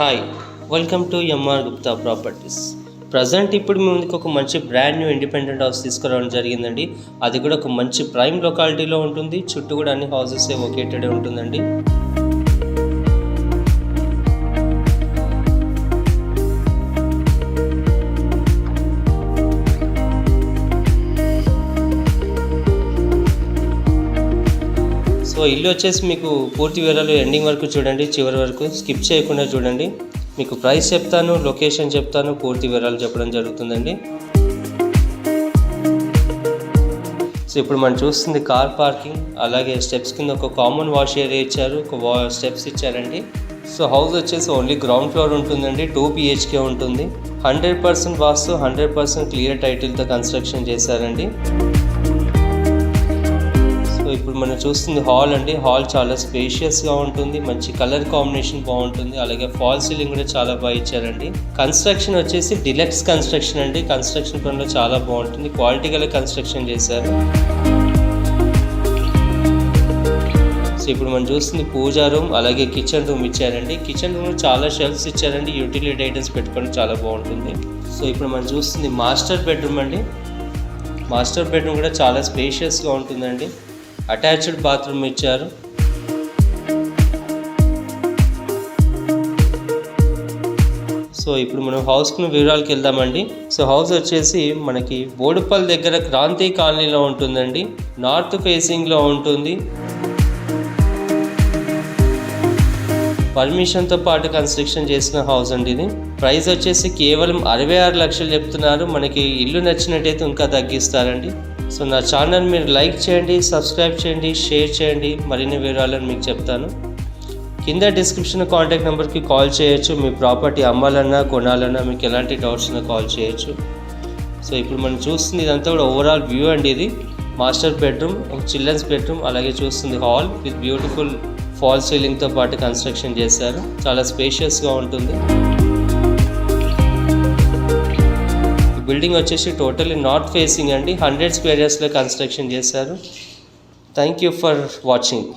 Hi, welcome to M R Gupta properties. Present ఇప్పుడు మీ ముందుకు ఒక మంచి బ్రాండ్ న్యూ ఇండిపెండెంట్ హౌస్ తీసుకురావడం జరిగిందండి. అది కూడా ఒక మంచి ప్రైమ్ లొకాలిటీలో ఉంటుంది. చుట్టూ కూడా అన్ని హౌసెస్ లొకేటెడ్ ఉంటుందండి. సో ఇల్లు వచ్చేసి మీకు పూర్తి వివరాలు ఎండింగ్ వరకు చూడండి, చివరి వరకు స్కిప్ చేయకుండా చూడండి. మీకు ప్రైస్ చెప్తాను, లొకేషన్ చెప్తాను, పూర్తి వివరాలు చెప్పడం జరుగుతుందండి. సో ఇప్పుడు మనం చూస్తుంది కార్ పార్కింగ్, అలాగే స్టెప్స్ కింద ఒక కామన్ వాష్ ఏరియా ఇచ్చారు, ఒక స్టెప్స్ ఇచ్చారండి. సో హౌస్ వచ్చేసి ఓన్లీ గ్రౌండ్ ఫ్లోర్ ఉంటుందండి. 2 BHK ఉంటుంది. 100% వాస్తు, 100% క్లియర్ టైటిల్తో కన్స్ట్రక్షన్ చేశారండి. ఇప్పుడు మనం చూస్తుంది హాల్ అండి. హాల్ చాలా స్పేషియస్గా ఉంటుంది, మంచి కలర్ కాంబినేషన్ బాగుంటుంది, అలాగే ఫాల్ సీలింగ్ కూడా చాలా బాగా ఇచ్చారండి. కన్స్ట్రక్షన్ వచ్చేసి డిలక్స్ కన్స్ట్రక్షన్ అండి. కన్స్ట్రక్షన్ పనిలో చాలా బాగుంటుంది, క్వాలిటీ గల కన్స్ట్రక్షన్ చేశారు. సో ఇప్పుడు మనం చూస్తుంది పూజా రూమ్, అలాగే కిచెన్ రూమ్ ఇచ్చారండి. కిచెన్ రూమ్లో చాలా షెల్ఫ్స్ ఇచ్చారండి, యూటిలిటీ ఐటమ్స్ పెట్టుకోవడం చాలా బాగుంటుంది. సో ఇప్పుడు మనం చూస్తుంది మాస్టర్ బెడ్రూమ్ అండి. మాస్టర్ బెడ్రూమ్ కూడా చాలా స్పేషియస్గా ఉంటుందండి. అటాచ్డ్ బాత్రూమ్ ఇచ్చారు. సో ఇప్పుడు మనం హౌస్కి వివరాలకు వెళ్దామండి. సో హౌస్ వచ్చేసి మనకి బోడుపల్లి దగ్గర క్రాంతి కాలనీలో ఉంటుందండి. నార్త్ ఫేసింగ్లో ఉంటుంది. పర్మిషన్తో పాటు కన్స్ట్రక్షన్ చేసిన హౌస్ అండి ఇది. ప్రైస్ వచ్చేసి కేవలం 66 లక్షలు చెప్తున్నారు. మనకి ఇల్లు నచ్చినట్టయితే ఇంకా తగ్గిస్తారండి. సో నా ఛానల్ మీరు లైక్ చేయండి, సబ్స్క్రైబ్ చేయండి, షేర్ చేయండి. మరిన్ని వివరాలను మీకు చెప్తాను. కింద డిస్క్రిప్షన్ కాంటాక్ట్ నెంబర్కి కాల్ చేయొచ్చు. మీ ప్రాపర్టీ అమ్మాలన్నా కొనాలన్నా మీకు ఎలాంటి డౌట్స్ ఉన్నా కాల్ చేయొచ్చు. సో ఇప్పుడు మనం చూస్తుంది ఇదంతా కూడా ఓవరాల్ వ్యూ అండి. ఇది మాస్టర్ బెడ్రూమ్, ఒక చిల్డ్రన్స్ బెడ్రూమ్, అలాగే చూస్తుంది హాల్ విత్ బ్యూటిఫుల్ ఫాల్ సీలింగ్తో పాటు కన్స్ట్రక్షన్ చేశారు. చాలా స్పేషియస్గా ఉంటుంది. బిల్డింగ్ వచ్చేసి టోటల్లీ నార్త్ ఫేసింగ్ అండి. 100 స్క్వేర్ యార్డ్స్లో కన్స్ట్రక్షన్ చేశారు. Thank you for watching.